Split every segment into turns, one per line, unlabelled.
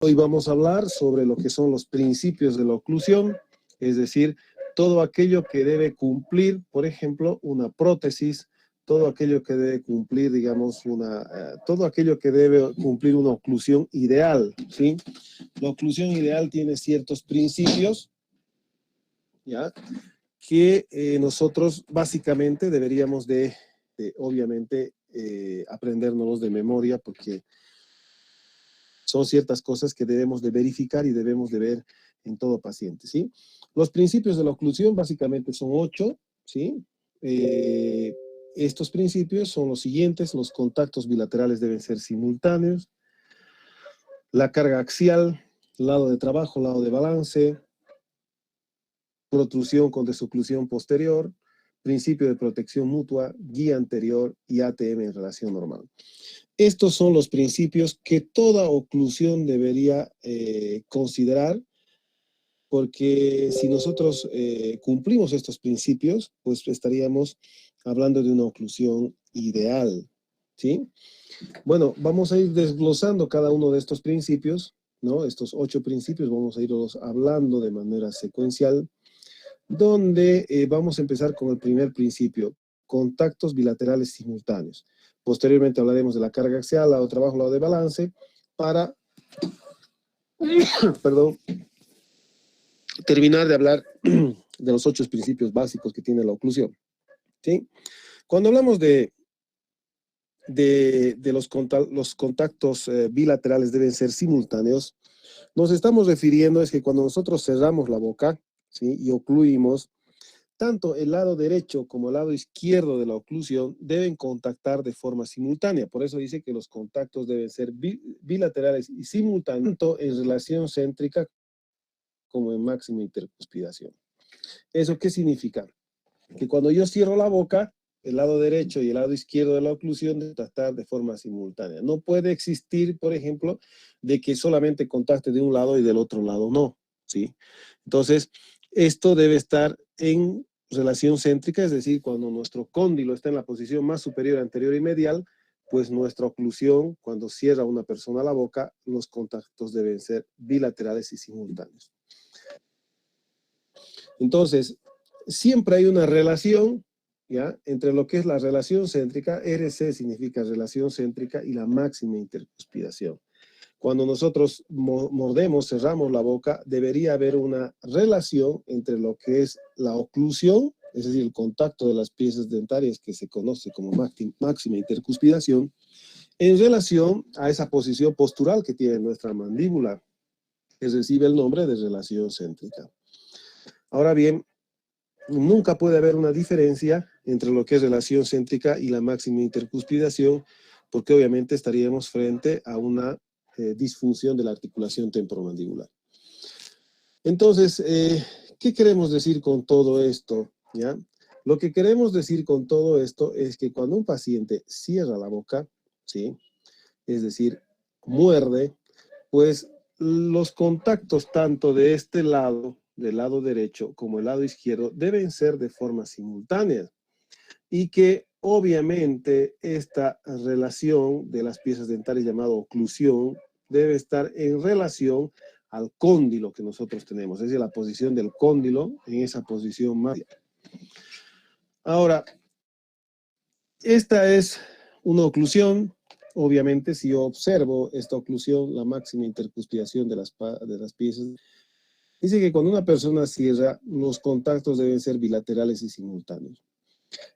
Hoy vamos a hablar sobre lo que son los principios de la oclusión, es decir, todo aquello que debe cumplir, por ejemplo, una prótesis, todo aquello que debe cumplir, digamos, todo aquello que debe cumplir una oclusión ideal, ¿sí? La oclusión ideal tiene ciertos principios, ¿ya? Que nosotros básicamente deberíamos obviamente, aprendérnoslos de memoria, porque son ciertas cosas que debemos de verificar y debemos de ver en todo paciente, ¿sí? Los principios de la oclusión básicamente son 8, ¿sí? Estos principios son los siguientes: los contactos bilaterales deben ser simultáneos, la carga axial, lado de trabajo, lado de balance, protrusión con desoclusión posterior, principio de protección mutua, guía anterior y ATM en relación normal. Estos son los principios que toda oclusión debería considerar, porque si nosotros cumplimos estos principios, pues estaríamos hablando de una oclusión ideal, ¿sí? Bueno, vamos a ir desglosando cada uno de estos principios, ¿no? Estos 8 principios vamos a irlos hablando de manera secuencial, donde vamos a empezar con el primer principio: contactos bilaterales simultáneos. Posteriormente hablaremos de la carga axial, lado de trabajo, lado de balance, para, perdón, terminar de hablar de los 8 principios básicos que tiene la oclusión, ¿sí? Cuando hablamos de los contactos bilaterales deben ser simultáneos, nos estamos refiriendo es que cuando nosotros cerramos la boca, ¿sí?, y ocluimos, tanto el lado derecho como el lado izquierdo de la oclusión deben contactar de forma simultánea. Por eso dice que los contactos deben ser bilaterales y simultáneos, tanto en relación céntrica como en máxima intercuspidación. ¿Eso qué significa? Que cuando yo cierro la boca, el lado derecho y el lado izquierdo de la oclusión deben contactar de forma simultánea. No puede existir, por ejemplo, de que solamente contacte de un lado y del otro lado no, ¿sí? Entonces, esto debe estar en relación céntrica, es decir, cuando nuestro cóndilo está en la posición más superior, anterior y medial, pues nuestra oclusión, cuando cierra una persona la boca, los contactos deben ser bilaterales y simultáneos. Entonces, siempre hay una relación, ¿ya?, entre lo que es la relación céntrica, RC significa relación céntrica, y la máxima intercuspidación. Cuando nosotros mordemos, cerramos la boca, debería haber una relación entre lo que es la oclusión, es decir, el contacto de las piezas dentarias, que se conoce como máxima intercuspidación, en relación a esa posición postural que tiene nuestra mandíbula, que recibe el nombre de relación céntrica. Ahora bien, nunca puede haber una diferencia entre lo que es relación céntrica y la máxima intercuspidación, porque obviamente estaríamos frente a una disfunción de la articulación temporomandibular. Entonces, ¿qué queremos decir con todo esto? ¿Ya? Lo que queremos decir con todo esto es que cuando un paciente cierra la boca, ¿sí?, es decir, muerde, pues los contactos tanto de este lado, del lado derecho, como el lado izquierdo, deben ser de forma simultánea, y que obviamente esta relación de las piezas dentarias, llamada oclusión, debe estar en relación al cóndilo que nosotros tenemos, es decir, la posición del cóndilo en esa posición más. Ahora, esta es una oclusión. Obviamente, si yo observo esta oclusión, la máxima intercuspidación de las piezas, dice que cuando una persona cierra, los contactos deben ser bilaterales y simultáneos.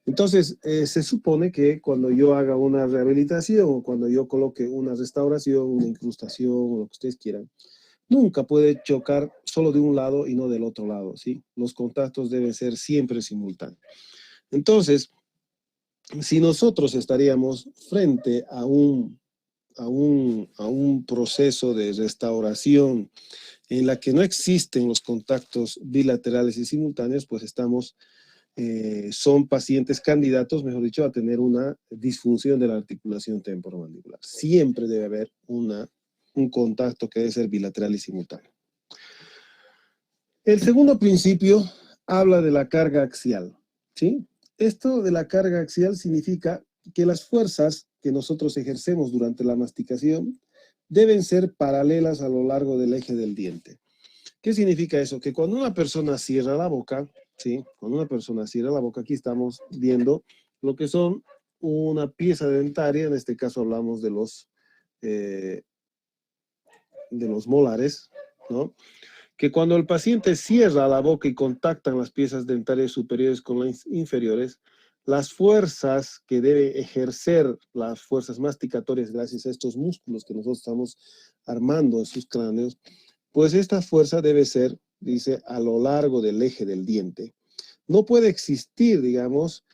Entonces, se supone que cuando yo haga una rehabilitación o cuando yo coloque una restauración, una incrustación o lo que ustedes quieran, nunca puede chocar solo de un lado y no del otro lado, ¿sí? Los contactos deben ser siempre simultáneos. Entonces, si nosotros estaríamos frente a un proceso de restauración en la que no existen los contactos bilaterales y simultáneos, pues son pacientes candidatos, mejor dicho, a tener una disfunción de la articulación temporomandibular. Siempre debe haber un contacto que debe ser bilateral y simultáneo. El segundo principio habla de la carga axial, ¿sí? Esto de la carga axial significa que las fuerzas que nosotros ejercemos durante la masticación deben ser paralelas a lo largo del eje del diente. ¿Qué significa eso? Que cuando una persona cierra la boca, ¿sí? Cuando una persona cierra la boca, aquí estamos viendo lo que son una pieza dentaria, en este caso hablamos de los molares, ¿no? Que cuando el paciente cierra la boca y contactan las piezas dentarias superiores con las inferiores, las fuerzas que debe ejercer, las fuerzas masticatorias gracias a estos músculos que nosotros estamos armando en sus cráneos, pues esta fuerza debe ser, dice, a lo largo del eje del diente. No puede existir, digamos,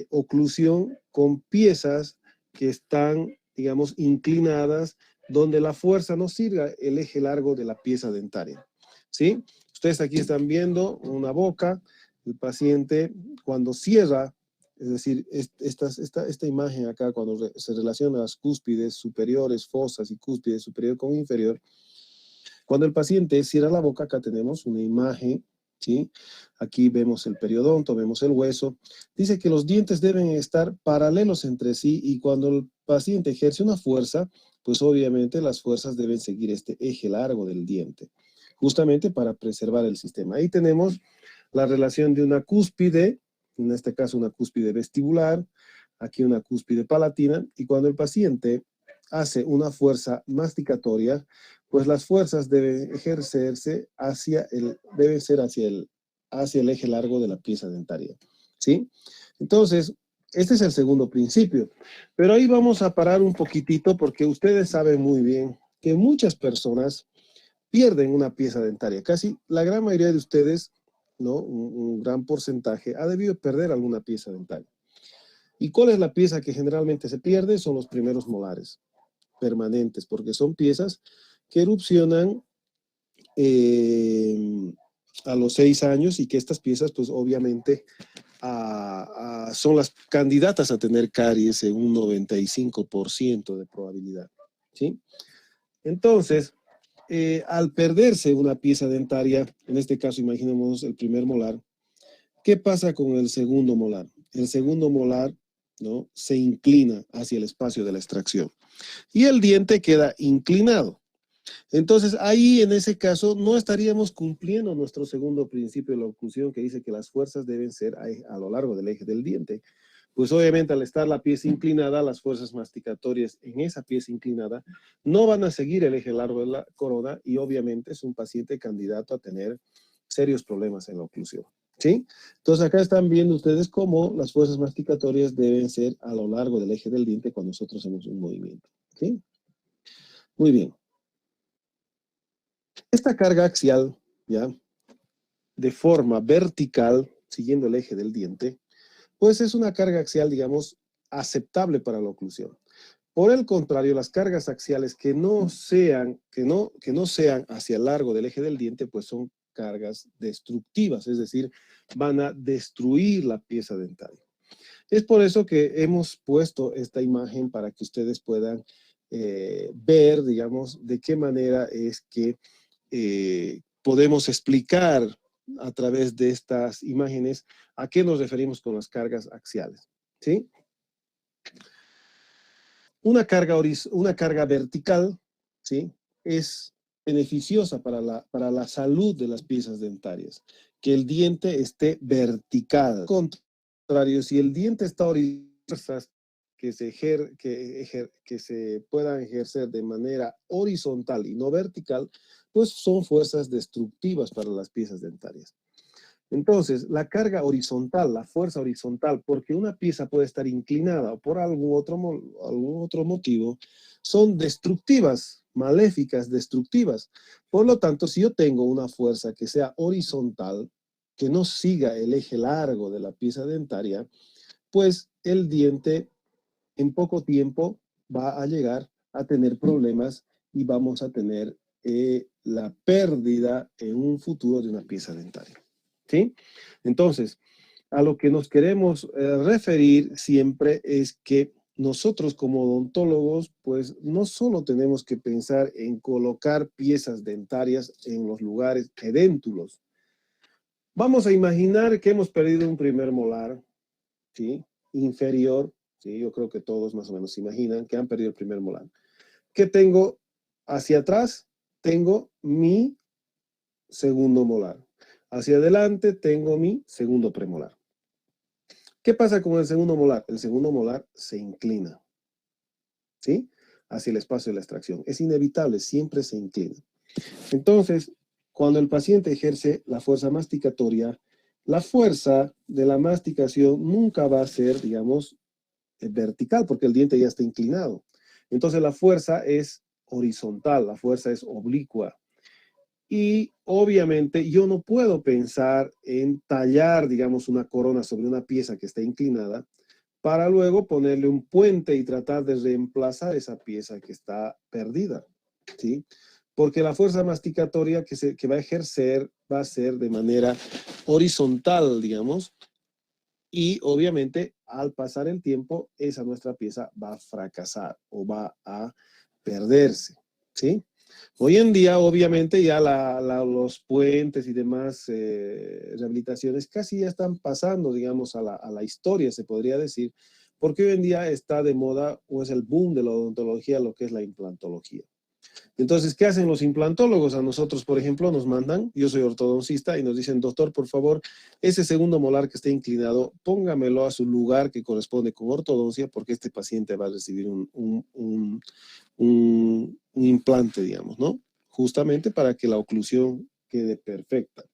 oclusión con piezas que están, digamos, inclinadas, donde la fuerza no sirva el eje largo de la pieza dentaria. ¿Sí? Ustedes aquí están viendo una boca, el paciente cuando cierra, es decir, esta imagen acá, cuando se relaciona las cúspides superiores, fosas y cúspide superior con inferior, cuando el paciente cierra la boca, acá tenemos una imagen, ¿sí? Aquí vemos el periodonto, vemos el hueso. Dice que los dientes deben estar paralelos entre sí y cuando el paciente ejerce una fuerza, pues obviamente las fuerzas deben seguir este eje largo del diente, justamente para preservar el sistema. Ahí tenemos la relación de una cúspide, en este caso una cúspide vestibular, aquí una cúspide palatina, y cuando el paciente hace una fuerza masticatoria, pues las fuerzas deben ejercerse deben ser hacia el eje largo de la pieza dentaria, ¿sí? Entonces, este es el segundo principio, pero ahí vamos a parar un poquitito porque ustedes saben muy bien que muchas personas pierden una pieza dentaria. Casi la gran mayoría de ustedes, ¿no? Un gran porcentaje ha debido perder alguna pieza dentaria. ¿Y cuál es la pieza que generalmente se pierde? Son los primeros molares permanentes, porque son piezas que erupcionan a los 6 años y que estas piezas, pues obviamente, son las candidatas a tener caries en un 95% de probabilidad, ¿sí? Entonces, al perderse una pieza dentaria, en este caso imaginemos el primer molar, ¿qué pasa con el segundo molar? El segundo molar, ¿no? Se inclina hacia el espacio de la extracción y el diente queda inclinado. Entonces, ahí en ese caso no estaríamos cumpliendo nuestro segundo principio de la oclusión que dice que las fuerzas deben ser a lo largo del eje del diente. Pues obviamente al estar la pieza inclinada, las fuerzas masticatorias en esa pieza inclinada no van a seguir el eje largo de la corona y obviamente es un paciente candidato a tener serios problemas en la oclusión. ¿Sí? Entonces acá están viendo ustedes cómo las fuerzas masticatorias deben ser a lo largo del eje del diente cuando nosotros hacemos un movimiento. ¿Sí? Muy bien. Esta carga axial, ¿ya? De forma vertical, siguiendo el eje del diente, pues es una carga axial, digamos, aceptable para la oclusión. Por el contrario, las cargas axiales que no sean hacia el largo del eje del diente, pues son cargas destructivas, es decir, van a destruir la pieza dentaria. Es por eso que hemos puesto esta imagen para que ustedes puedan ver, digamos, de qué manera es que podemos explicar a través de estas imágenes a qué nos referimos con las cargas axiales, ¿sí? Una carga vertical, ¿sí? Es beneficiosa para la salud de las piezas dentarias, que el diente esté vertical. Al contrario, si el diente está horizontal, que se puedan ejercer de manera horizontal y no vertical, pues son fuerzas destructivas para las piezas dentarias. Entonces, la carga horizontal, la fuerza horizontal, porque una pieza puede estar inclinada o por algún otro motivo, son destructivas, maléficas, destructivas. Por lo tanto, si yo tengo una fuerza que sea horizontal, que no siga el eje largo de la pieza dentaria, pues el diente en poco tiempo va a llegar a tener problemas y vamos a tener la pérdida en un futuro de una pieza dentaria. ¿Sí? Entonces, a lo que nos queremos referir siempre es que nosotros como odontólogos, pues no solo tenemos que pensar en colocar piezas dentarias en los lugares edéntulos. Vamos a imaginar que hemos perdido un primer molar, ¿sí? Inferior, ¿sí? Yo creo que todos más o menos se imaginan que han perdido el primer molar. ¿Qué tengo hacia atrás tengo mi segundo molar. Hacia adelante tengo mi segundo premolar. ¿Qué pasa con el segundo molar? El segundo molar se inclina, ¿sí? Hacia el espacio de la extracción. Es inevitable, siempre se inclina. Entonces, cuando el paciente ejerce la fuerza masticatoria, la fuerza de la masticación nunca va a ser, digamos, vertical, porque el diente ya está inclinado. Entonces, la fuerza es horizontal, la fuerza es oblicua. Y obviamente yo no puedo pensar en tallar, digamos, una corona sobre una pieza que está inclinada para luego ponerle un puente y tratar de reemplazar esa pieza que está perdida, ¿sí? Porque la fuerza masticatoria que va a ejercer va a ser de manera horizontal, digamos, y obviamente al pasar el tiempo, esa nuestra pieza va a fracasar o va a perderse, ¿sí? Hoy en día, obviamente, ya los puentes y demás rehabilitaciones casi ya están pasando, digamos, a la historia, se podría decir, porque hoy en día está de moda o es el boom de la odontología, lo que es la implantología. Entonces, ¿qué hacen los implantólogos? A nosotros, por ejemplo, nos mandan, yo soy ortodoncista, y nos dicen, doctor, por favor, ese segundo molar que está inclinado, póngamelo a su lugar que corresponde con ortodoncia, porque este paciente va a recibir un implante, digamos, ¿no? Justamente para que la oclusión quede perfecta.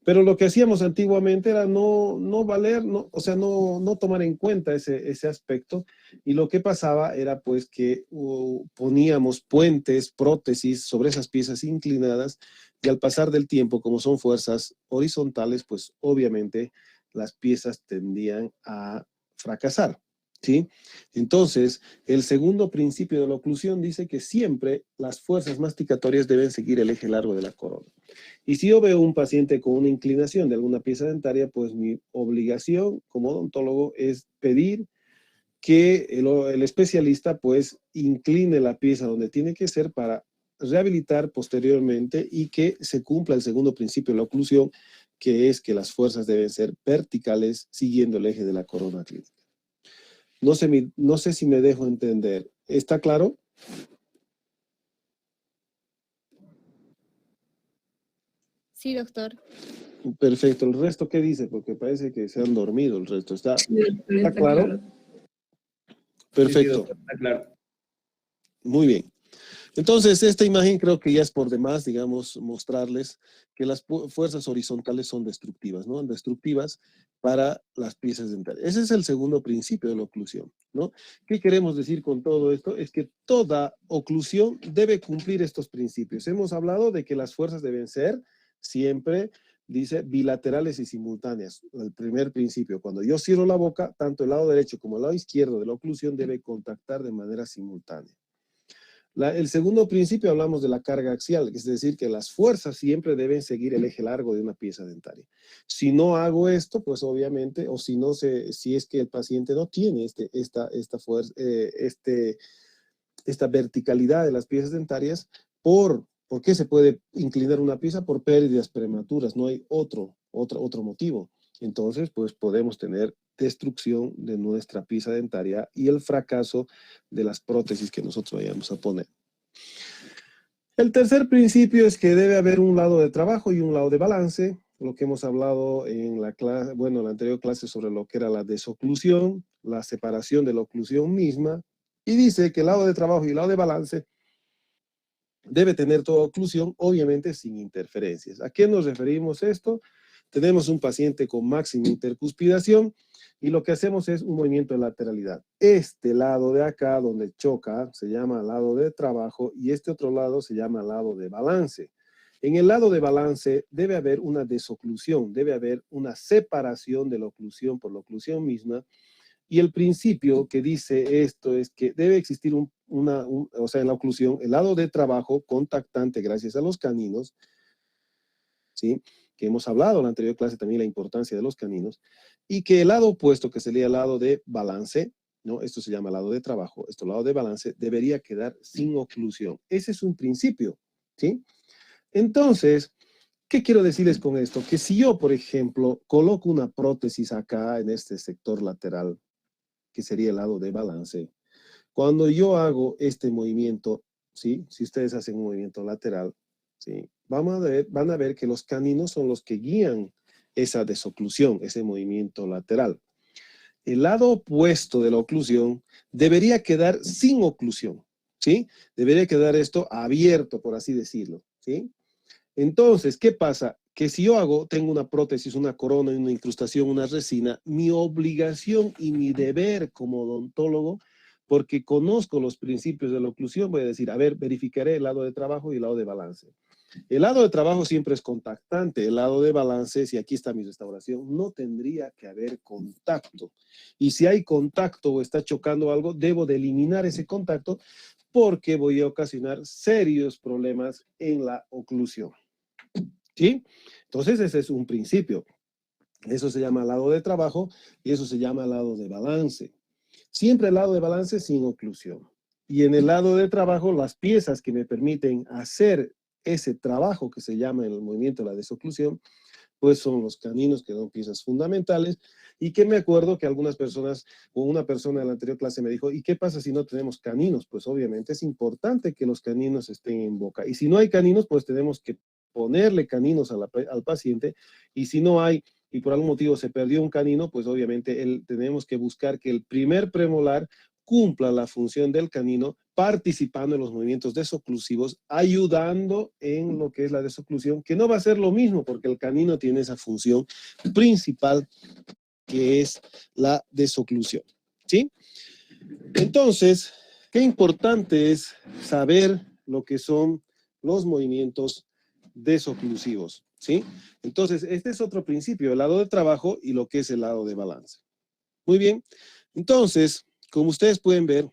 Pero lo que hacíamos antiguamente era no valer, o sea, no tomar en cuenta ese aspecto. Y lo que pasaba era pues que poníamos puentes, prótesis sobre esas piezas inclinadas y al pasar del tiempo, como son fuerzas horizontales, pues obviamente las piezas tendían a fracasar, ¿sí? Entonces, el segundo principio de la oclusión dice que siempre las fuerzas masticatorias deben seguir el eje largo de la corona. Y si yo veo un paciente con una inclinación de alguna pieza dentaria, pues mi obligación como odontólogo es pedir que el especialista pues incline la pieza donde tiene que ser para rehabilitar posteriormente y que se cumpla el segundo principio de la oclusión, que es que las fuerzas deben ser verticales siguiendo el eje de la corona clínica. No sé si me dejo entender. ¿Está claro?
Sí, doctor.
Perfecto. ¿El resto qué dice? Porque parece que se han dormido el resto. ¿Está
Está
claro?
claro.
Perfecto.
Sí, doctor, está claro.
Muy bien. Entonces, esta imagen creo que ya es por demás, digamos, mostrarles que las fuerzas horizontales son destructivas, ¿no? Destructivas para las piezas dentarias. Ese es el segundo principio de la oclusión, ¿no? ¿Qué queremos decir con todo esto? Es que toda oclusión debe cumplir estos principios. Hemos hablado de que las fuerzas deben ser siempre, dice, bilaterales y simultáneas. El primer principio, cuando yo cierro la boca, tanto el lado derecho como el lado izquierdo de la oclusión debe contactar de manera simultánea. El segundo principio hablamos de la carga axial, es decir, que las fuerzas siempre deben seguir el eje largo de una pieza dentaria. Si no hago esto, pues obviamente, o si no si es que el paciente no tiene esta verticalidad de las piezas dentarias, ¿por qué se puede inclinar una pieza? Por pérdidas prematuras, no hay otro motivo. Entonces, pues podemos tener destrucción de nuestra pieza dentaria y el fracaso de las prótesis que nosotros vayamos a poner. El tercer principio es que debe haber un lado de trabajo y un lado de balance, lo que hemos hablado en la clase, bueno, en la anterior clase sobre lo que era la desoclusión, la separación de la oclusión misma, y dice que el lado de trabajo y el lado de balance debe tener toda oclusión, obviamente sin interferencias. ¿A qué nos referimos esto? Tenemos un paciente con máxima intercuspidación y lo que hacemos es un movimiento de lateralidad. Este lado de acá donde choca se llama lado de trabajo y este otro lado se llama lado de balance. En el lado de balance debe haber una desoclusión, debe haber una separación de la oclusión por la oclusión misma. Y el principio que dice esto es que debe existir o sea, en la oclusión, el lado de trabajo contactante gracias a los caninos, ¿sí? Que hemos hablado en la anterior clase también la importancia de los caninos, y que el lado opuesto, que sería el lado de balance, ¿no? Esto se llama lado de trabajo, esto lado de balance, debería quedar sin oclusión. Ese es un principio, ¿sí? Entonces, ¿qué quiero decirles con esto? Que si yo, por ejemplo, coloco una prótesis acá en este sector lateral, que sería el lado de balance, cuando yo hago este movimiento, ¿sí? Si ustedes hacen un movimiento lateral, ¿sí? Van a ver que los caninos son los que guían esa desoclusión, ese movimiento lateral. El lado opuesto de la oclusión debería quedar sin oclusión, ¿sí? Debería quedar esto abierto, por así decirlo, ¿sí? Entonces, ¿qué pasa? Que si yo tengo una prótesis, una corona, una incrustación, una resina, mi obligación y mi deber como odontólogo, porque conozco los principios de la oclusión, voy a decir, a ver, verificaré el lado de trabajo y el lado de balance. El lado de trabajo siempre es contactante, el lado de balance, si aquí está mi restauración, no tendría que haber contacto. Y si hay contacto o está chocando algo, debo de eliminar ese contacto porque voy a ocasionar serios problemas en la oclusión. ¿Sí? Entonces ese es un principio. Eso se llama lado de trabajo y eso se llama lado de balance. Siempre el lado de balance sin oclusión. Y en el lado de trabajo, las piezas que me permiten hacer ese trabajo que se llama en el movimiento de la desoclusión, pues son los caninos, que son piezas fundamentales, y que me acuerdo que algunas personas, o una persona en la anterior clase me dijo, ¿y qué pasa si no tenemos caninos? Pues obviamente es importante que los caninos estén en boca, y si no hay caninos, pues tenemos que ponerle caninos al paciente, y si no hay, y por algún motivo se perdió un canino, pues obviamente tenemos que buscar que el primer premolar cumpla la función del canino, participando en los movimientos desoclusivos, ayudando en lo que es la desoclusión, que no va a ser lo mismo, porque el canino tiene esa función principal, que es la desoclusión, ¿sí? Entonces, qué importante es saber lo que son los movimientos desoclusivos, ¿sí? Entonces, este es otro principio, el lado de trabajo y lo que es el lado de balance. Muy bien, entonces, como ustedes pueden ver,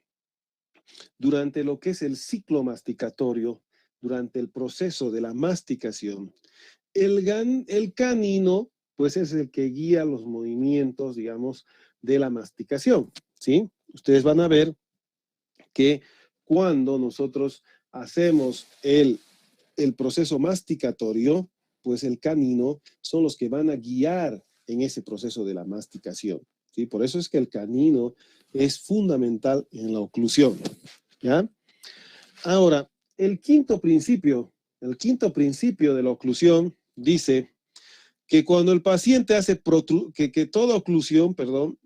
durante lo que es el ciclo masticatorio, durante el proceso de la masticación, el canino, pues es el que guía los movimientos, digamos, de la masticación, ¿sí? Ustedes van a ver que cuando nosotros hacemos el proceso masticatorio, pues el canino son los que van a guiar en ese proceso de la masticación, ¿sí? Por eso es que el canino es fundamental en la oclusión, ¿ya? Ahora, el quinto principio de la oclusión dice que cuando el paciente hace que toda oclusión, perdón,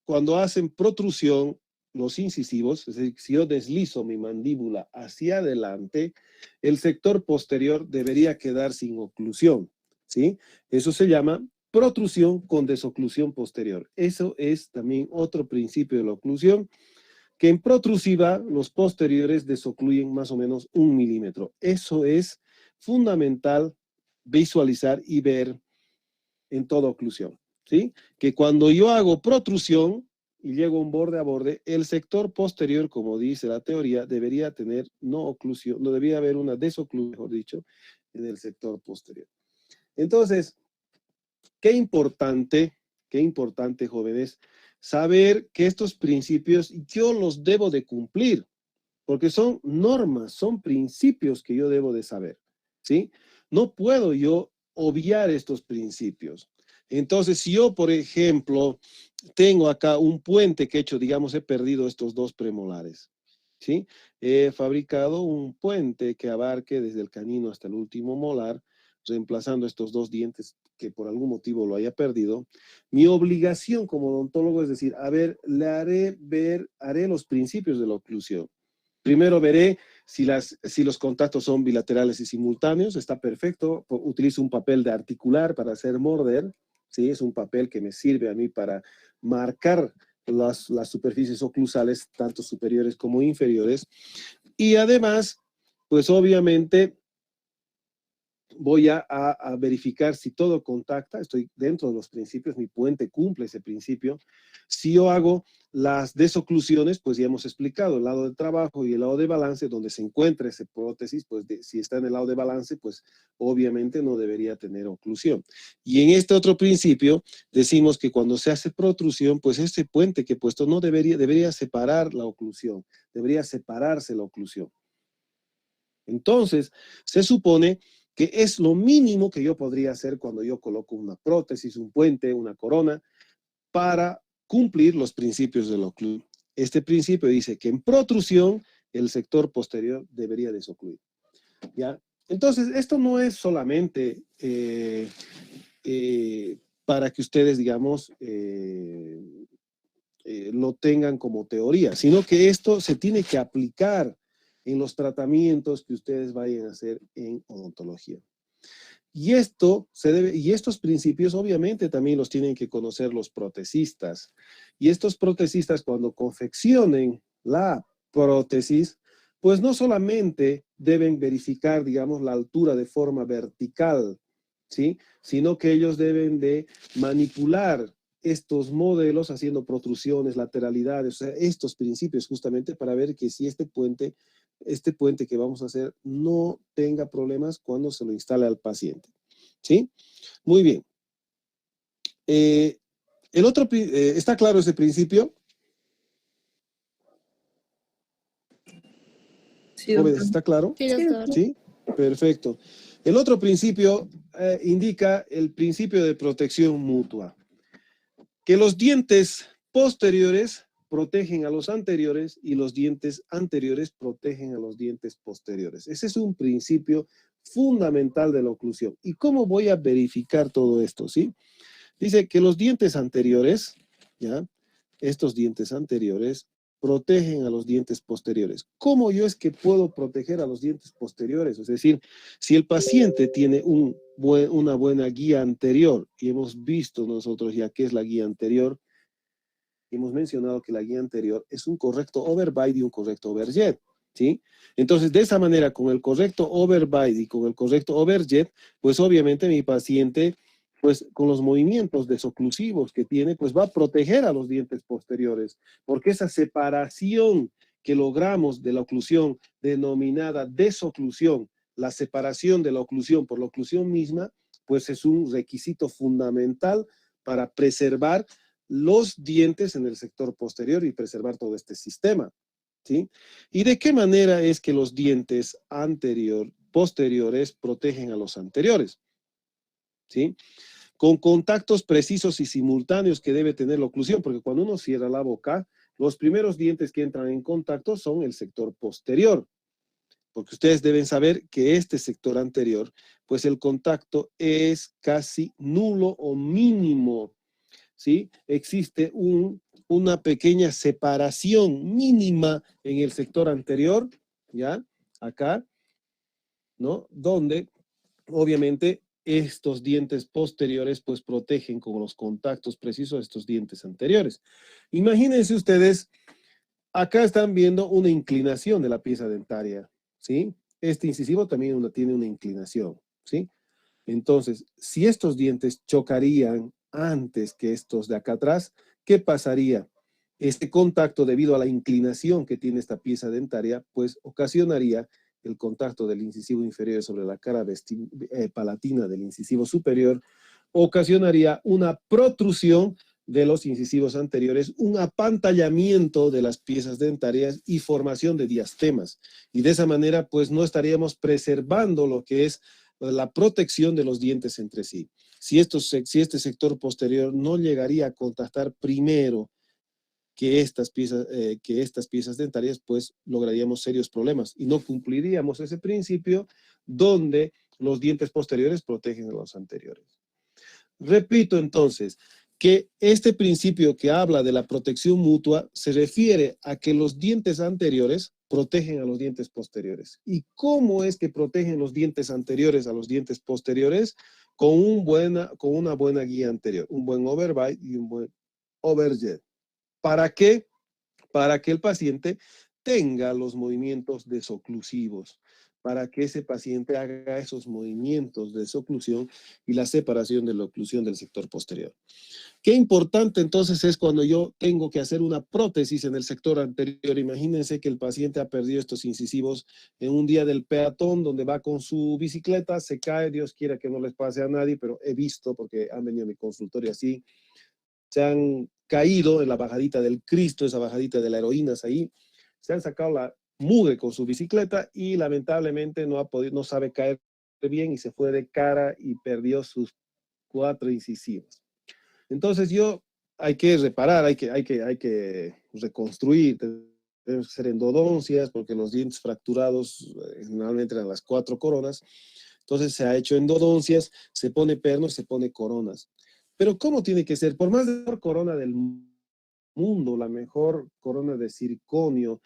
cuando hacen protrusión los incisivos, es decir, si yo deslizo mi mandíbula hacia adelante, el sector posterior debería quedar sin oclusión, ¿sí? Eso se llama protrusión con desoclusión posterior. Eso es también otro principio de la oclusión, que en protrusiva los posteriores desocluyen más o menos 1 milímetro. Eso es fundamental visualizar y ver en toda oclusión, ¿sí? Que cuando yo hago protrusión y llego un borde a borde, el sector posterior, como dice la teoría, debería tener no oclusión, no debería haber una desoclusión, mejor dicho, en el sector posterior. Entonces, qué importante, jóvenes, saber que estos principios yo los debo de cumplir, porque son normas, son principios que yo debo de saber, ¿sí? No puedo yo obviar estos principios. Entonces, si yo, por ejemplo, tengo acá un puente que he hecho, digamos, he perdido estos 2 premolares, ¿sí? He fabricado un puente que abarque desde el canino hasta el último molar, reemplazando estos 2 dientes que por algún motivo lo haya perdido. Mi obligación como odontólogo es decir, a ver, haré los principios de la oclusión. Primero veré si los contactos son bilaterales y simultáneos, está perfecto. Utilizo un papel de articular para hacer morder, ¿sí? Es un papel que me sirve a mí para marcar las superficies oclusales, tanto superiores como inferiores. Y además, pues obviamente voy a verificar si todo contacta, estoy dentro de los principios, mi puente cumple ese principio. Si yo hago las desoclusiones, pues ya hemos explicado el lado de trabajo y el lado de balance, donde se encuentra esa prótesis, pues si está en el lado de balance, pues obviamente no debería tener oclusión. Y en este otro principio, decimos que cuando se hace protrusión, pues este puente que he puesto no debería separar la oclusión, debería separarse la oclusión. Entonces, se supone que es lo mínimo que yo podría hacer cuando yo coloco una prótesis, un puente, una corona, para cumplir los principios de la oclusión. Este principio dice que en protrusión el sector posterior debería desocluir. ¿Ya? Entonces, esto no es solamente para que ustedes, digamos, lo tengan como teoría, sino que esto se tiene que aplicar en los tratamientos que ustedes vayan a hacer en odontología. Y estos principios obviamente también los tienen que conocer los protecistas. Y estos protecistas cuando confeccionen la prótesis, pues no solamente deben verificar, digamos, la altura de forma vertical, ¿sí? Sino que ellos deben de manipular estos modelos haciendo protrusiones, lateralidades, o sea, estos principios justamente para ver que si este puente que vamos a hacer no tenga problemas cuando se lo instale al paciente. ¿Sí? Muy bien. ¿Está claro ese principio?
Sí,
Jóvenes,
doctor.
¿está claro?
Sí, doctor.
¿Sí? Perfecto. El otro principio indica el principio de protección mutua. Que los dientes posteriores protegen a los anteriores y los dientes anteriores protegen a los dientes posteriores. Ese es un principio fundamental de la oclusión. ¿Y cómo voy a verificar todo esto? ¿Sí? Dice que los dientes anteriores, ¿ya? Estos dientes anteriores protegen a los dientes posteriores. ¿Cómo yo es que puedo proteger a los dientes posteriores? Es decir, si el paciente tiene una buena guía anterior, y hemos visto nosotros ya qué es la guía anterior, hemos mencionado que la guía anterior es un correcto overbite y un correcto overjet, ¿sí? Entonces, de esa manera, con el correcto overbite y con el correcto overjet, pues obviamente mi paciente, pues con los movimientos desoclusivos que tiene, pues va a proteger a los dientes posteriores, porque esa separación que logramos de la oclusión denominada desoclusión, la separación de la oclusión por la oclusión misma, pues es un requisito fundamental para preservar los dientes en el sector posterior y preservar todo este sistema, ¿sí? ¿Y de qué manera es que los dientes posteriores protegen a los anteriores? ¿Sí? Con contactos precisos y simultáneos que debe tener la oclusión, porque cuando uno cierra la boca, los primeros dientes que entran en contacto son el sector posterior, porque ustedes deben saber que este sector anterior, pues el contacto es casi nulo o mínimo, ¿sí? Existe una pequeña separación mínima en el sector anterior, ¿ya? Acá, ¿no? Donde, obviamente, estos dientes posteriores, pues, protegen con los contactos precisos estos dientes anteriores. Imagínense ustedes, acá están viendo una inclinación de la pieza dentaria, ¿sí? Este incisivo también tiene una inclinación, ¿sí? Entonces, si estos dientes chocarían antes que estos de acá atrás, ¿qué pasaría? Este contacto, debido a la inclinación que tiene esta pieza dentaria, pues ocasionaría el contacto del incisivo inferior sobre la cara palatina del incisivo superior, ocasionaría una protrusión de los incisivos anteriores, un apantallamiento de las piezas dentarias y formación de diastemas. Y de esa manera, pues no estaríamos preservando lo que es la protección de los dientes entre sí. Si este sector posterior no llegaría a contactar primero que estas piezas dentarias, pues lograríamos serios problemas y no cumpliríamos ese principio donde los dientes posteriores protegen a los anteriores. Repito entonces, que este principio que habla de la protección mutua se refiere a que los dientes anteriores protegen a los dientes posteriores. ¿Y cómo es que protegen los dientes anteriores a los dientes posteriores? Con una buena guía anterior, un buen overbite y un buen overjet. ¿Para qué? Para que el paciente tenga los movimientos desoclusivos, para que ese paciente haga esos movimientos de desoclusión y la separación de la oclusión del sector posterior. Qué importante entonces es cuando yo tengo que hacer una prótesis en el sector anterior. Imagínense que el paciente ha perdido estos incisivos en un día del peatón donde va con su bicicleta, se cae, Dios quiera que no les pase a nadie, pero he visto porque han venido a mi consultorio así, se han caído en la bajadita del Cristo, esa bajadita de la heroína ahí, se han sacado la mugre con su bicicleta y lamentablemente no sabe caer bien y se fue de cara y perdió sus 4 incisivos. Entonces hay que reparar, hay que reconstruir, tenemos que hacer endodoncias porque los dientes fracturados generalmente eran las 4 coronas. Entonces se ha hecho endodoncias, se pone pernos, se pone coronas. Pero ¿cómo tiene que ser? Por más de la mejor corona del mundo, la mejor corona de circonio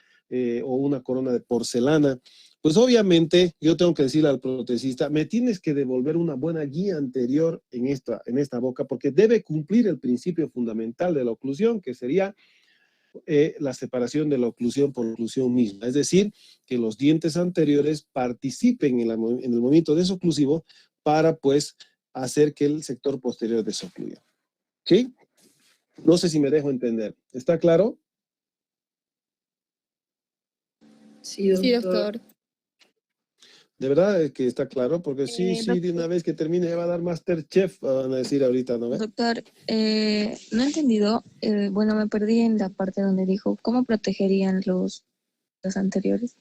o una corona de porcelana, pues obviamente yo tengo que decirle al protesista, me tienes que devolver una buena guía anterior en esta boca porque debe cumplir el principio fundamental de la oclusión, que sería la separación de la oclusión por oclusión misma. Es decir, que los dientes anteriores participen en el movimiento desoclusivo para pues hacer que el sector posterior desocluya. ¿Sí? No sé si me dejo entender. ¿Está claro?
Sí, doctor.
Sí, doctor.
De verdad que está claro, porque sí,
Doctor.
de una vez que termine ya va a dar MasterChef, van a decir ahorita, ¿no ve?
Doctor, no he entendido, bueno, me perdí en la parte donde dijo, ¿cómo protegerían los anteriores?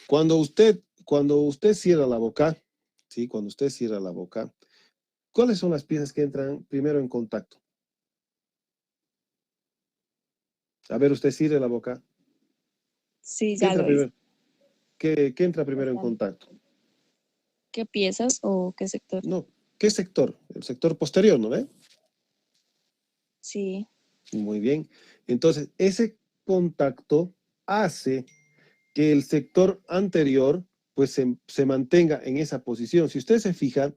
Cuando usted cierra la boca, ¿sí? Cuando usted cierra la boca, ¿cuáles son las piezas que entran primero en contacto? A ver, usted cierra la boca.
Sí,
¿Qué
ya
entra
lo hice.
primero? ¿Qué entra primero en contacto?
¿Qué piezas o qué sector?
No, ¿qué sector? El sector posterior, ¿no ve?
Sí,
Muy bien. Entonces, ese contacto hace que el sector anterior pues se mantenga en esa posición. Si usted se fija,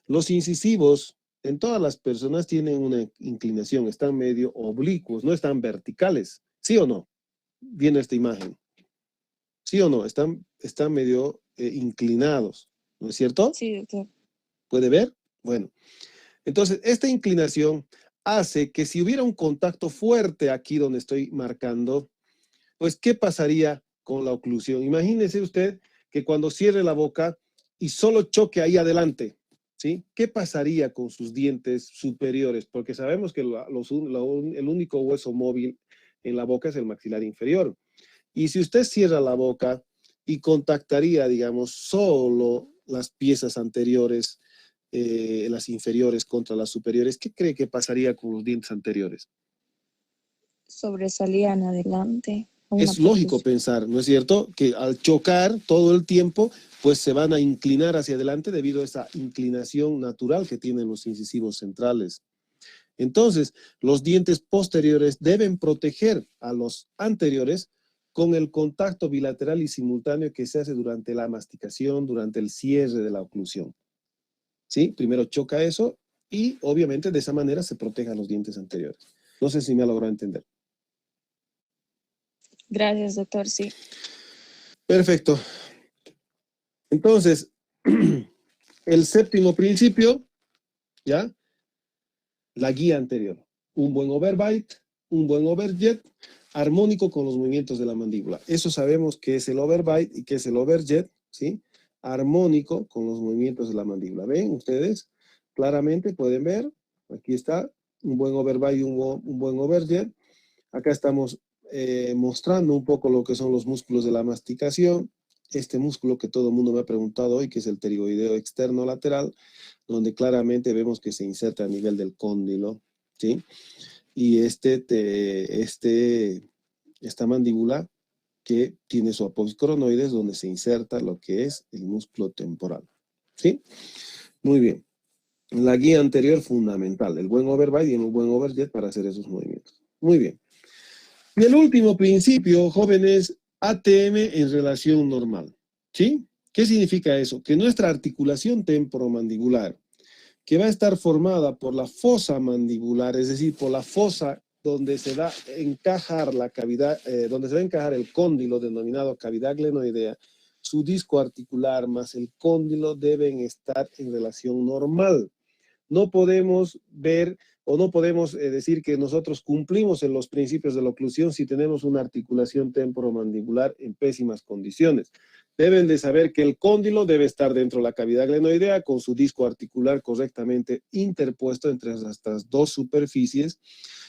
los incisivos en todas las personas tienen una inclinación, están medio oblicuos, no están verticales. ¿Sí o no? Viene esta imagen. ¿Sí o no? Están medio inclinados, ¿no es cierto?
sí, doctor.
¿Puede ver? Bueno, entonces esta inclinación hace que si hubiera un contacto fuerte aquí donde estoy marcando, pues ¿qué pasaría con la oclusión? Imagínese usted que cuando cierre la boca y solo choque ahí adelante, ¿sí? ¿Qué pasaría con sus dientes superiores? Porque sabemos que el único hueso móvil en la boca es el maxilar inferior. Y si usted cierra la boca y contactaría, digamos, solo las piezas anteriores, las inferiores contra las superiores, ¿qué cree que pasaría con los dientes anteriores?
Sobresalían adelante.
Es lógico pensar, ¿no es cierto? Que al chocar todo el tiempo, pues se van a inclinar hacia adelante debido a esa inclinación natural que tienen los incisivos centrales. Entonces, los dientes posteriores deben proteger a los anteriores con el contacto bilateral y simultáneo que se hace durante la masticación, durante el cierre de la oclusión. ¿Sí? Primero choca eso y obviamente de esa manera se protegen los dientes anteriores. No sé si me ha logrado entender.
Gracias, doctor, sí.
Perfecto. Entonces, el séptimo principio, ¿ya? La guía anterior. Un buen overbite, un buen overjet, armónico con los movimientos de la mandíbula. Eso sabemos que es el overbite y que es el overjet, ¿sí? Armónico con los movimientos de la mandíbula. ¿Ven ustedes? Claramente pueden ver, aquí está, un buen overbite y un buen overjet. Acá estamos mostrando un poco lo que son los músculos de la masticación. Este músculo que todo el mundo me ha preguntado hoy, que es el pterigoideo externo lateral, donde claramente vemos que se inserta a nivel del cóndilo, ¿sí? Y esta mandíbula que tiene su apófisis coronoides, donde se inserta lo que es el músculo temporal, ¿sí? Muy bien. La guía anterior fundamental, el buen overbite y el buen overjet para hacer esos movimientos. Muy bien. Y el último principio, jóvenes, ATM en relación normal, ¿sí? ¿Qué significa eso? Que nuestra articulación temporomandibular, que va a estar formada por la fosa mandibular, es decir, por la fosa donde se va a encajar la cavidad, donde se va a encajar el cóndilo denominado cavidad glenoidea, su disco articular más el cóndilo deben estar en relación normal. No podemos ver o no podemos decir que nosotros cumplimos en los principios de la oclusión si tenemos una articulación temporomandibular en pésimas condiciones. Deben de saber que el cóndilo debe estar dentro de la cavidad glenoidea con su disco articular correctamente interpuesto entre estas dos superficies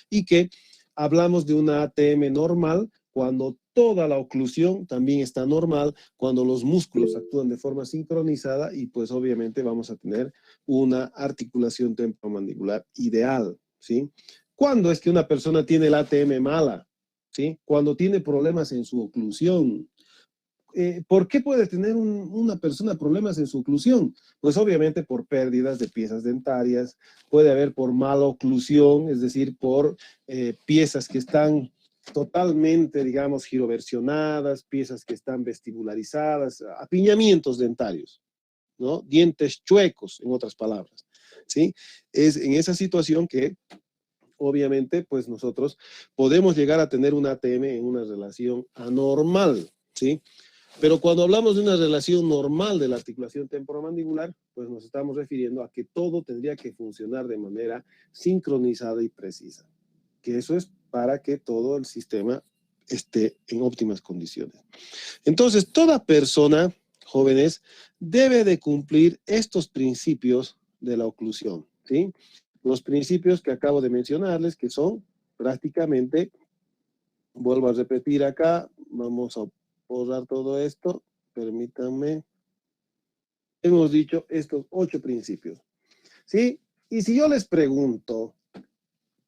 y que hablamos de una ATM normal cuando toda la oclusión también está normal, cuando los músculos actúan de forma sincronizada y pues obviamente vamos a tener una articulación temporomandibular ideal, ¿sí? ¿Cuándo es que una persona tiene la ATM mala? ¿sí? Cuando tiene problemas en su oclusión. ¿Por qué puede tener una persona problemas en su oclusión? Pues obviamente por pérdidas de piezas dentarias, puede haber por mala oclusión, es decir, por piezas que están totalmente, digamos, giroversionadas, piezas que están vestibularizadas, apiñamientos dentarios, ¿no? Dientes chuecos, en otras palabras, ¿sí? Es en esa situación que obviamente, pues nosotros podemos llegar a tener un ATM en una relación anormal, ¿sí? Pero cuando hablamos de una relación normal de la articulación temporomandibular, pues nos estamos refiriendo a que todo tendría que funcionar de manera sincronizada y precisa. Que eso es para que todo el sistema esté en óptimas condiciones. Entonces, toda persona, jóvenes, debe de cumplir estos principios de la oclusión, ¿sí? Los principios que acabo de mencionarles, que son prácticamente, vuelvo a repetir acá, vamos a borrar todo esto, permítanme. Hemos dicho estos 8 principios, ¿sí? Y si yo les pregunto,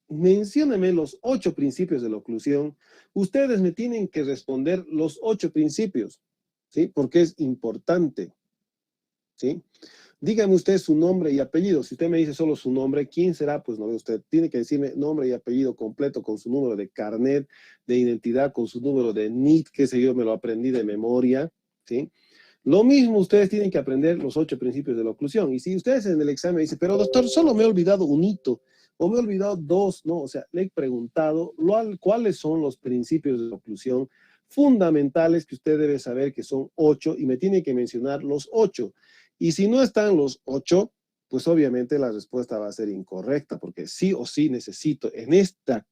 menciónenme los 8 principios de la oclusión, ustedes me tienen que responder los 8 principios, ¿sí? Porque es importante, ¿sí? Dígame usted su nombre y apellido. Si usted me dice solo su nombre, ¿quién será? Pues no ve usted. Tiene que decirme nombre y apellido completo con su número de carnet de identidad, con su número de NIT, qué sé yo, me lo aprendí de memoria, ¿sí? Lo mismo ustedes tienen que aprender los 8 principios de la oclusión. Y si ustedes en el examen dicen, pero doctor, solo me he olvidado un hito, o me he olvidado 2, no, o sea, le he preguntado cuáles son los principios de la oclusión fundamentales que usted debe saber que son 8 y me tiene que mencionar los 8. Y si no están los 8, pues obviamente la respuesta va a ser incorrecta, porque sí o sí necesito en este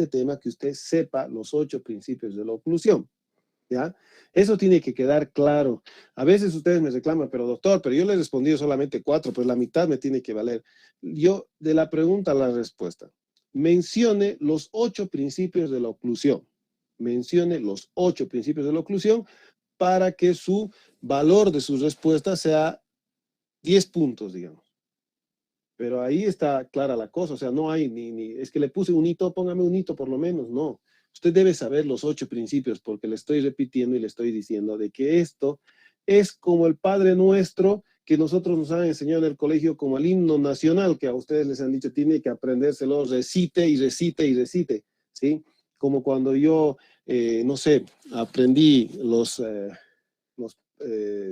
tema que usted sepa los 8 principios de la oclusión, ¿ya? Eso tiene que quedar claro. A veces ustedes me reclaman, pero doctor, pero yo le he respondido solamente 4, pues la mitad me tiene que valer. Yo, de la pregunta a la respuesta, mencione los 8 principios de la oclusión. Mencione los 8 principios de la oclusión para que su valor de su respuesta sea 10 puntos, digamos. Pero ahí está clara la cosa, o sea, no hay es que le puse un hito, póngame un hito por lo menos, no. Usted debe saber los 8 principios porque le estoy repitiendo y le estoy diciendo de que esto es como el Padre Nuestro que nosotros nos han enseñado en el colegio como el himno nacional, que a ustedes les han dicho, tiene que aprendérselo, recite y recite y recite, ¿sí? Como cuando yo, no sé, aprendí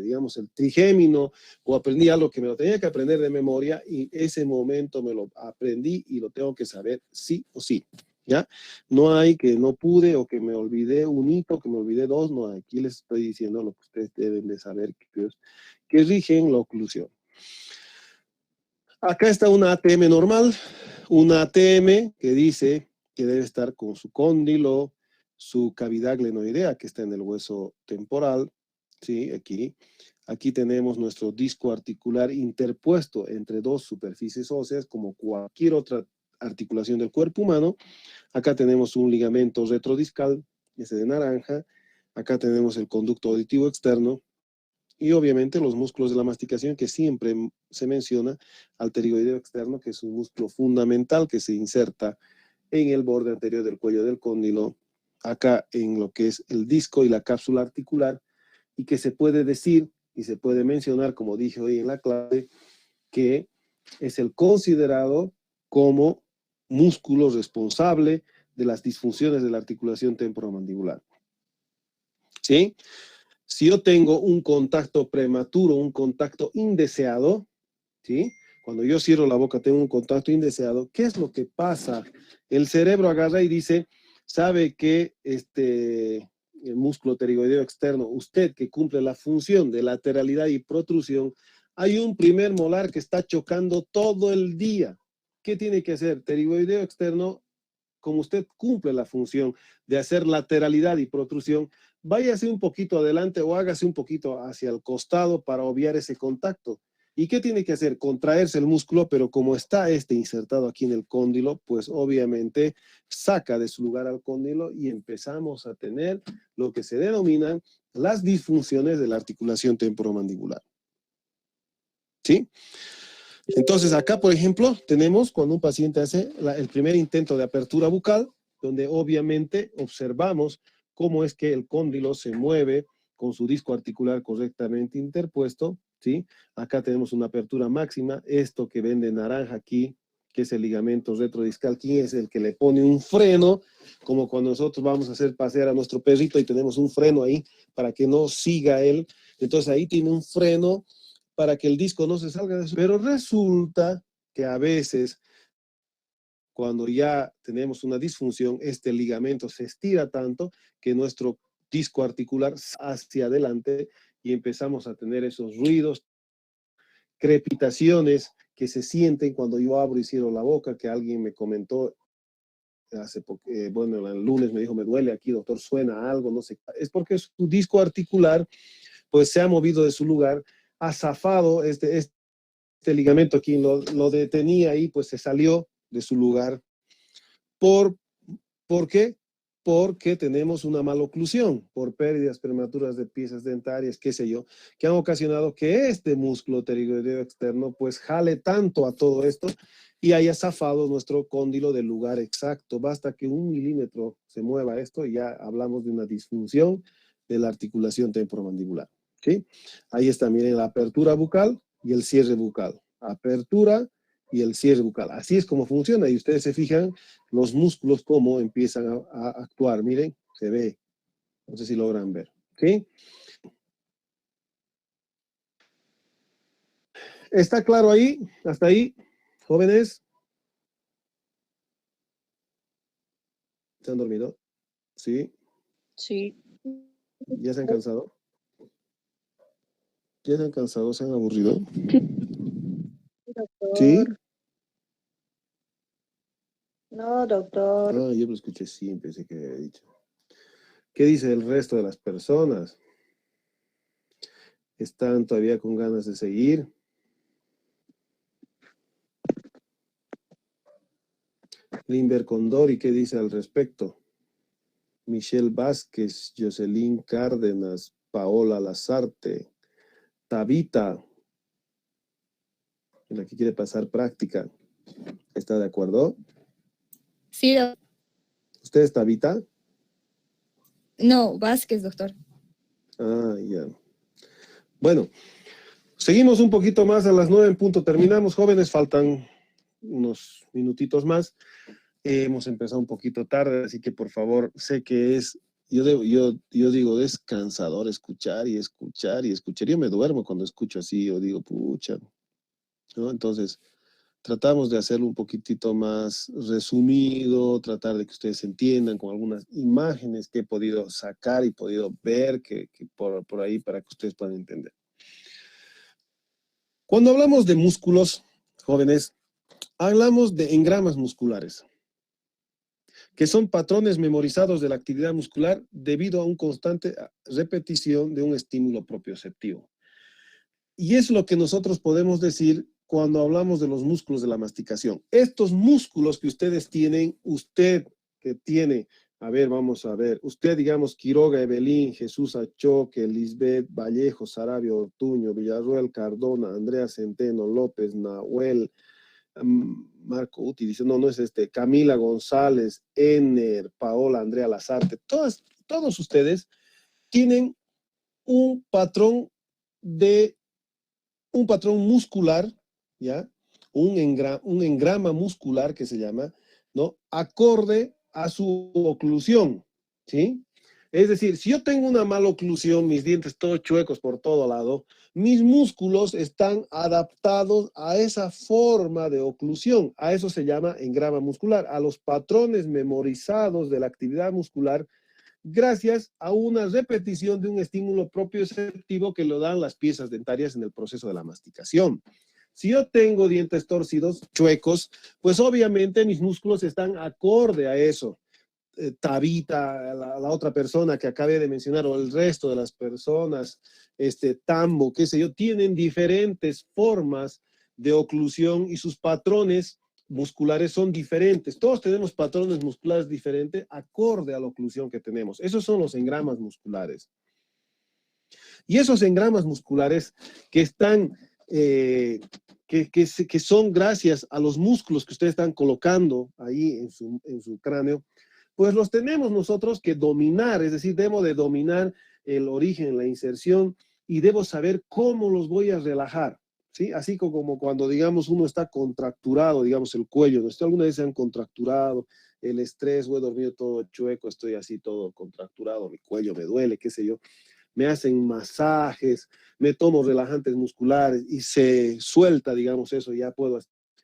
digamos, el trigémino, o aprendí algo que me lo tenía que aprender de memoria, y ese momento me lo aprendí y lo tengo que saber sí o sí, ¿ya? No hay que no pude o que me olvidé un hito, que me olvidé 2, no, aquí les estoy diciendo lo que ustedes deben de saber, que rigen la oclusión. Acá está una ATM normal, una ATM que dice que debe estar con su cóndilo, su cavidad glenoidea que está en el hueso temporal, ¿sí? Aquí tenemos nuestro disco articular interpuesto entre 2 superficies óseas, como cualquier otra articulación del cuerpo humano. Acá tenemos un ligamento retrodiscal, ese de naranja. Acá tenemos el conducto auditivo externo. Y obviamente los músculos de la masticación, que siempre se menciona, al pterigoideo externo, que es un músculo fundamental que se inserta en el borde anterior del cuello del cóndilo, acá en lo que es el disco y la cápsula articular, y que se puede decir y se puede mencionar, como dije hoy en la clase, que es el considerado como músculo responsable de las disfunciones de la articulación temporomandibular. ¿Sí? Si yo tengo un contacto prematuro, un contacto indeseado, ¿sí? Cuando yo cierro la boca tengo un contacto indeseado, ¿qué es lo que pasa? El cerebro agarra y dice, sabe que el músculo pterigoideo externo, usted que cumple la función de lateralidad y protrusión, hay un primer molar que está chocando todo el día. ¿Qué tiene que hacer? Pterigoideo externo, como usted cumple la función de hacer lateralidad y protrusión, váyase un poquito adelante o hágase un poquito hacia el costado para obviar ese contacto. ¿Y qué tiene que hacer? Contraerse el músculo, pero como está insertado aquí en el cóndilo, pues obviamente saca de su lugar al cóndilo y empezamos a tener lo que se denominan las disfunciones de la articulación temporomandibular. ¿Sí? Entonces acá, por ejemplo, tenemos cuando un paciente hace el primer intento de apertura bucal, donde obviamente observamos cómo es que el cóndilo se mueve con su disco articular correctamente interpuesto, ¿sí? Acá tenemos una apertura máxima, esto que ven de naranja aquí, que es el ligamento retrodiscal, ¿quién es el que le pone un freno? Como cuando nosotros vamos a hacer pasear a nuestro perrito y tenemos un freno ahí para que no siga él. Entonces ahí tiene un freno para que el disco no se salga de eso. Pero resulta que a veces, cuando ya tenemos una disfunción, este ligamento se estira tanto que nuestro disco articular hacia adelante y empezamos a tener esos ruidos, crepitaciones que se sienten cuando yo abro y cierro la boca, que alguien me comentó hace poco, bueno, el lunes me dijo, me duele aquí, doctor, suena algo, no sé. Es porque su disco articular, pues se ha movido de su lugar, ha zafado este ligamento aquí, lo detenía ahí, pues se salió de su lugar. ¿Por qué? Porque tenemos una maloclusión por pérdidas prematuras de piezas dentarias, qué sé yo, que han ocasionado que este músculo pterigoideo externo pues jale tanto a todo esto y haya zafado nuestro cóndilo del lugar exacto. Basta que 1 milímetro se mueva esto y ya hablamos de una disfunción de la articulación temporomandibular, ¿sí? Ahí está, miren, la apertura bucal y el cierre bucal. Apertura y el cierre bucal. Así es como funciona y ustedes se fijan los músculos cómo empiezan a actuar. Miren, se ve. No sé si logran ver. ¿Sí? ¿Está claro ahí? ¿Hasta ahí? ¿Jóvenes? ¿Se han dormido? ¿Sí?
Sí.
¿Ya se han cansado? ¿Ya se han cansado? ¿Se han aburrido? ¿Sí?
Doctor. No, doctor.
Ah, yo lo escuché, sí, pensé que había dicho. ¿Qué dice el resto de las personas? ¿Están todavía con ganas de seguir? Limber Condori, ¿qué dice al respecto? Michelle Vázquez, Jocelyn Cárdenas, Paola Lazarte, Tabita, la que quiere pasar práctica. ¿Está de acuerdo?
Sí, doctor.
¿Usted es Tabita?
No, Vázquez, doctor.
Ah, ya. Bueno, seguimos un poquito más a las 9 en punto. Terminamos, jóvenes, faltan unos minutitos más. Hemos empezado un poquito tarde, así que por favor, sé que yo digo, es cansador escuchar y escuchar y escuchar. Yo me duermo cuando escucho así, yo digo, pucha, ¿no? Entonces, tratamos de hacerlo un poquitito más resumido, tratar de que ustedes entiendan con algunas imágenes que he podido sacar y podido ver que por ahí para que ustedes puedan entender. Cuando hablamos de músculos, jóvenes, hablamos de engramas musculares, que son patrones memorizados de la actividad muscular debido a una constante repetición de un estímulo propioceptivo. Y es lo que nosotros podemos decir cuando hablamos de los músculos de la masticación. Estos músculos que ustedes tienen, usted que tiene, a ver, vamos a ver, usted, digamos, Quiroga, Evelyn, Jesús Achoque, Lisbeth, Vallejo, Sarabia, Ortuño, Villarruel, Cardona, Andrea Centeno, López, Nahuel, Marco Uti, dice, no es Camila González, Ener, Paola, Andrea Lazarte, todos ustedes tienen un patrón muscular, ¿ya? Un engrama muscular que se llama, ¿no? Acorde a su oclusión, ¿sí? Es decir, si yo tengo una mala oclusión, mis dientes todos chuecos por todo lado, mis músculos están adaptados a esa forma de oclusión. A eso se llama engrama muscular, a los patrones memorizados de la actividad muscular gracias a una repetición de un estímulo propioceptivo que lo dan las piezas dentarias en el proceso de la masticación. Si yo tengo dientes torcidos, chuecos, pues obviamente mis músculos están acorde a eso. Tabita, la otra persona que acabé de mencionar, o el resto de las personas, Tambo, qué sé yo, tienen diferentes formas de oclusión y sus patrones musculares son diferentes. Todos tenemos patrones musculares diferentes acorde a la oclusión que tenemos. Esos son los engramas musculares. Y esos engramas musculares que están, que son gracias a los músculos que ustedes están colocando ahí en su cráneo, pues los tenemos nosotros que dominar, es decir, debo de dominar el origen, la inserción, y debo saber cómo los voy a relajar, ¿sí? Así como cuando, digamos, uno está contracturado, digamos, el cuello, ¿no? ¿Ustedes alguna vez se han contracturado? El estrés, o he dormido todo chueco, estoy así todo contracturado, mi cuello me duele, qué sé yo. Me hacen masajes, me tomo relajantes musculares y se suelta, digamos, eso, ya puedo.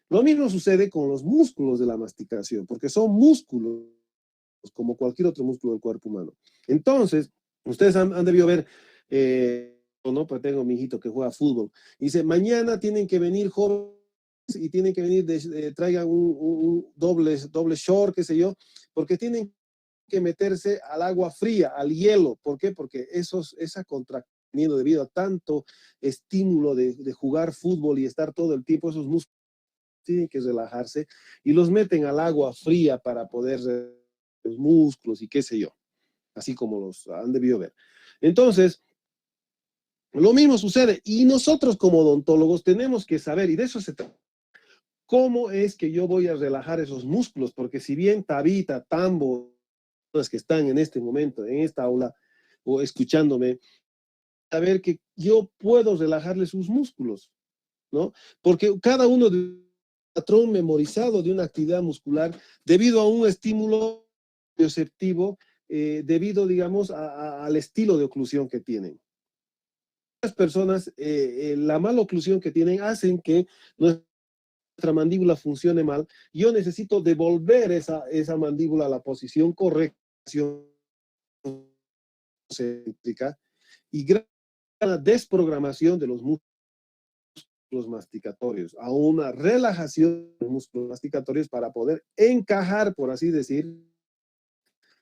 Lo mismo sucede con los músculos de la masticación, porque son músculos como cualquier otro músculo del cuerpo humano. Entonces, ustedes han debido ver, no, pues tengo mi hijito que juega fútbol, y dice, mañana tienen que venir jóvenes y tienen que venir, traigan un doble short, qué sé yo, porque tienen que meterse al agua fría, al hielo. ¿Por qué? Porque esa contracción debido a tanto estímulo de jugar fútbol y estar todo el tiempo, esos músculos tienen que relajarse y los meten al agua fría para poder los músculos y qué sé yo, así como los han debido ver. Entonces, lo mismo sucede y nosotros como odontólogos tenemos que saber, y de eso se trata, cómo es que yo voy a relajar esos músculos, porque si bien Tabita, Tambo, las que están en este momento, en esta aula, o escuchándome, saber que yo puedo relajarle sus músculos, ¿no? Porque cada uno de un patrón memorizado de una actividad muscular debido a un estímulo perceptivo, debido, digamos, al estilo de oclusión que tienen. Las personas, la mala oclusión que tienen hacen que nuestra mandíbula funcione mal. Yo necesito devolver esa mandíbula a la posición correcta y gracias a la desprogramación de los músculos masticatorios, a una relajación de los músculos masticatorios para poder encajar, por así decir,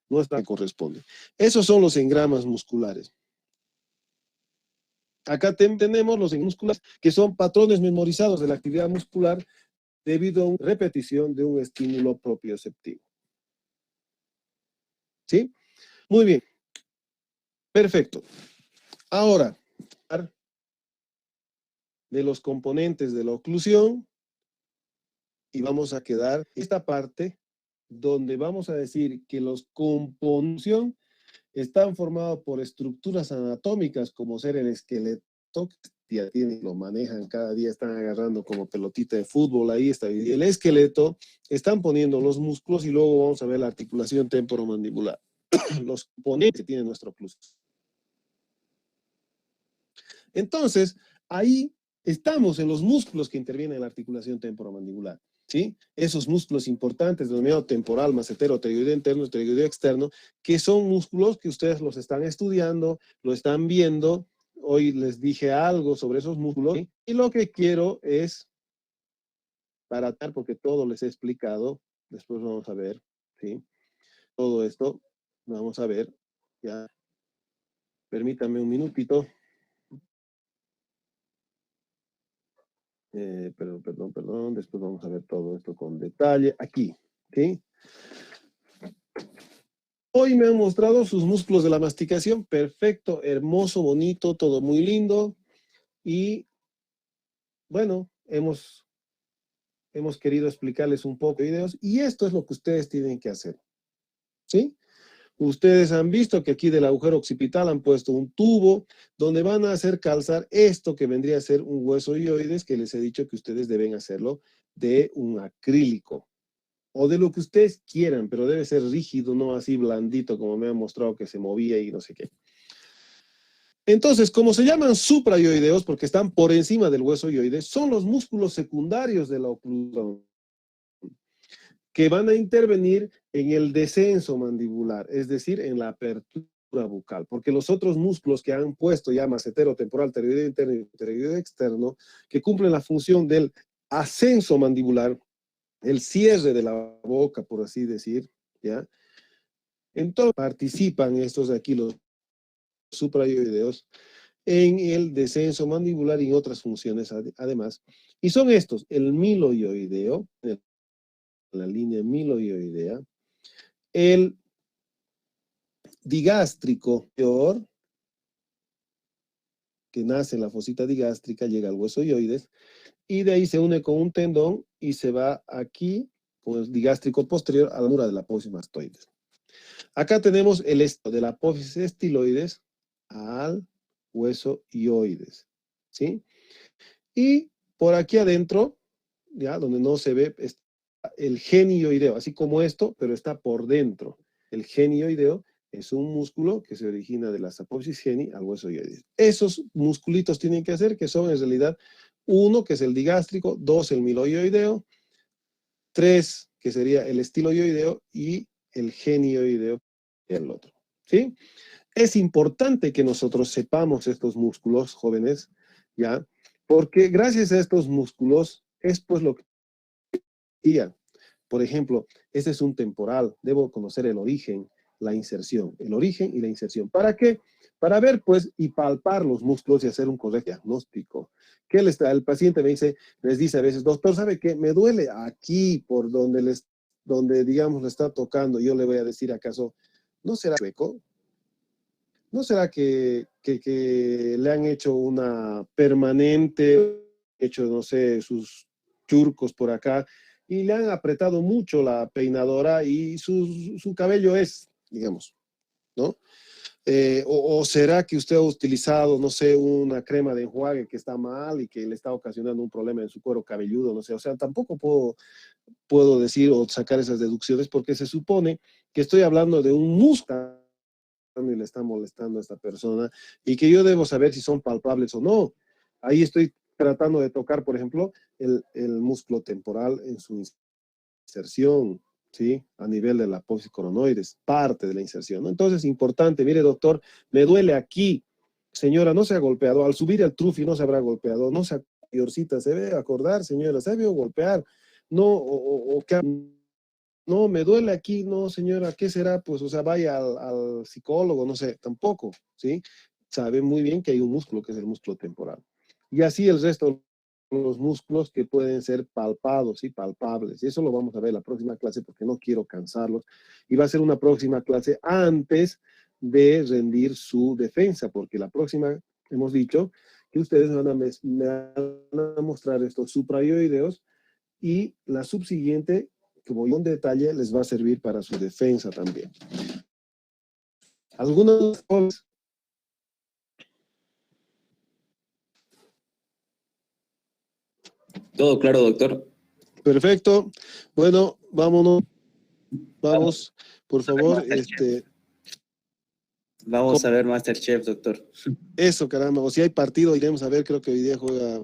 nuestra que corresponde. Esos son los engramas musculares. Acá tenemos los engramas musculares, que son patrones memorizados de la actividad muscular debido a una repetición de un estímulo propioceptivo. ¿Sí? Muy bien. Perfecto. Ahora, de los componentes de la oclusión, y vamos a quedar esta parte donde vamos a decir que los componentes están formados por estructuras anatómicas como ser el esqueleto, que ya lo manejan cada día, están agarrando como pelotita de fútbol, ahí está el esqueleto, están poniendo los músculos y luego vamos a ver la articulación temporomandibular, los componentes que tiene nuestra oclusión. Entonces, ahí estamos en los músculos que intervienen en la articulación temporomandibular, ¿sí? Esos músculos importantes, denominado temporal, macetero, pterygoideo interno, pterygoideo externo, que son músculos que ustedes los están estudiando, lo están viendo. Hoy les dije algo sobre esos músculos, ¿sí? Y lo que quiero es, para tal, porque todo les he explicado, después vamos a ver, ¿sí? Todo esto, vamos a ver, ya. Permítanme un minutito. Perdón, después vamos a ver todo esto con detalle aquí, ¿sí? Hoy me han mostrado sus músculos de la masticación, perfecto, hermoso, bonito, todo muy lindo, y bueno, hemos querido explicarles un poco de videos, y esto es lo que ustedes tienen que hacer, ¿sí? Ustedes han visto que aquí del agujero occipital han puesto un tubo donde van a hacer calzar esto que vendría a ser un hueso hyoides, que les he dicho que ustedes deben hacerlo de un acrílico o de lo que ustedes quieran, pero debe ser rígido, no así blandito como me han mostrado que se movía y no sé qué. Entonces, como se llaman suprayoideos porque están por encima del hueso hyoides, son los músculos secundarios de la oclusión que van a intervenir en el descenso mandibular, es decir, en la apertura bucal, porque los otros músculos que han puesto ya macetero, temporal, pterygoideo interno y pterygoideo externo, que cumplen la función del ascenso mandibular, el cierre de la boca, por así decir, ¿ya? Entonces participan estos de aquí, los suprayoideos, en el descenso mandibular y en otras funciones además. Y son estos, el miloioideo, la línea miloioidea, el digástrico peor, que nace en la fosita digástrica, llega al hueso hyoides, y de ahí se une con un tendón y se va aquí, con el digástrico posterior, a la altura de la apófisis mastoides. Acá tenemos el esto de la apófisis estiloides al hueso hioides, ¿sí? Y por aquí adentro, ya, donde no se ve, está el genioideo, así como esto, pero está por dentro. El genioideo es un músculo que se origina de las apófisis geni al hueso hioides. Esos musculitos tienen que hacer, que son en realidad, 1, que es el digástrico, 2, el miloioideo, 3, que sería el estiloioideo, y el genioideo, el otro, ¿sí? Es importante que nosotros sepamos estos músculos, jóvenes, ¿ya? Porque gracias a estos músculos es pues lo que decía. Por ejemplo, este es un temporal, debo conocer el origen, la inserción, el origen y la inserción. ¿Para qué? Para ver pues y palpar los músculos y hacer un correcto diagnóstico. ¿Qué el paciente les dice a veces, doctor, ¿sabe qué? Me duele aquí por donde digamos le está tocando. Yo le voy a decir, ¿acaso no será hueco? ¿No será que le han hecho una permanente, hecho, no sé, sus churcos por acá, y le han apretado mucho la peinadora y su cabello es, digamos, ¿no? O será que usted ha utilizado, no sé, una crema de enjuague que está mal y que le está ocasionando un problema en su cuero cabelludo, no sé, o sea, tampoco puedo decir o sacar esas deducciones porque se supone que estoy hablando de un músculo y le está molestando a esta persona y que yo debo saber si son palpables o no. Ahí estoy tratando de tocar, por ejemplo, el músculo temporal en su inserción, ¿sí? A nivel de la apófisis coronoides, parte de la inserción, ¿no? Entonces, importante, mire, doctor, me duele aquí. Señora, no se ha golpeado. Al subir el trufi no se habrá golpeado. No se peorcita, se debe acordar, señora, se debió golpear. No, o que no, me duele aquí, no, señora, ¿qué será? Pues, o sea, vaya al psicólogo, no sé, tampoco, ¿sí? Sabe muy bien que hay un músculo que es el músculo temporal. Y así el resto de los músculos que pueden ser palpados y palpables. Y eso lo vamos a ver en la próxima clase porque no quiero cansarlos. Y va a ser una próxima clase antes de rendir su defensa, porque la próxima, hemos dicho, que ustedes me van a mostrar estos suprayoideos y la subsiguiente, que voy en detalle, les va a servir para su defensa también. Algunos jóvenes.
Todo claro, doctor.
Perfecto. Bueno, vámonos. Vamos, por favor.
Vamos a ver MasterChef, doctor.
Eso, caramba. O si hay partido, iremos a ver. Creo que hoy día juega.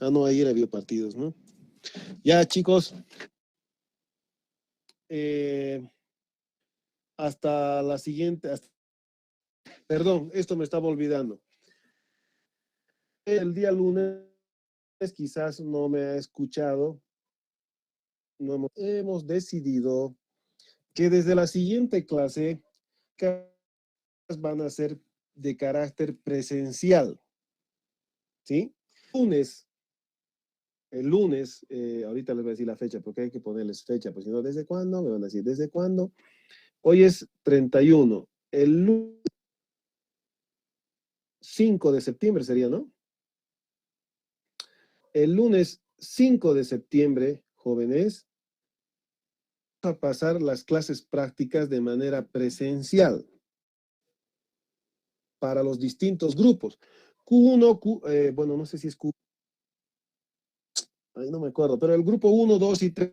Ah, no, ayer había partidos, ¿no? Ya, chicos. Hasta la siguiente. Perdón, esto me estaba olvidando. El día lunes quizás no me ha escuchado. No hemos decidido que desde la siguiente clase van a ser de carácter presencial, ¿sí? El lunes, ahorita les voy a decir la fecha porque hay que ponerles fecha, pues si no, ¿desde cuándo? Me van a decir, ¿desde cuándo? Hoy es 31. El lunes 5 de septiembre sería, ¿no? El lunes 5 de septiembre, jóvenes, vamos a pasar las clases prácticas de manera presencial para los distintos grupos. Q1, bueno, no sé si es Q, ahí no me acuerdo, pero el grupo 1, 2 y 3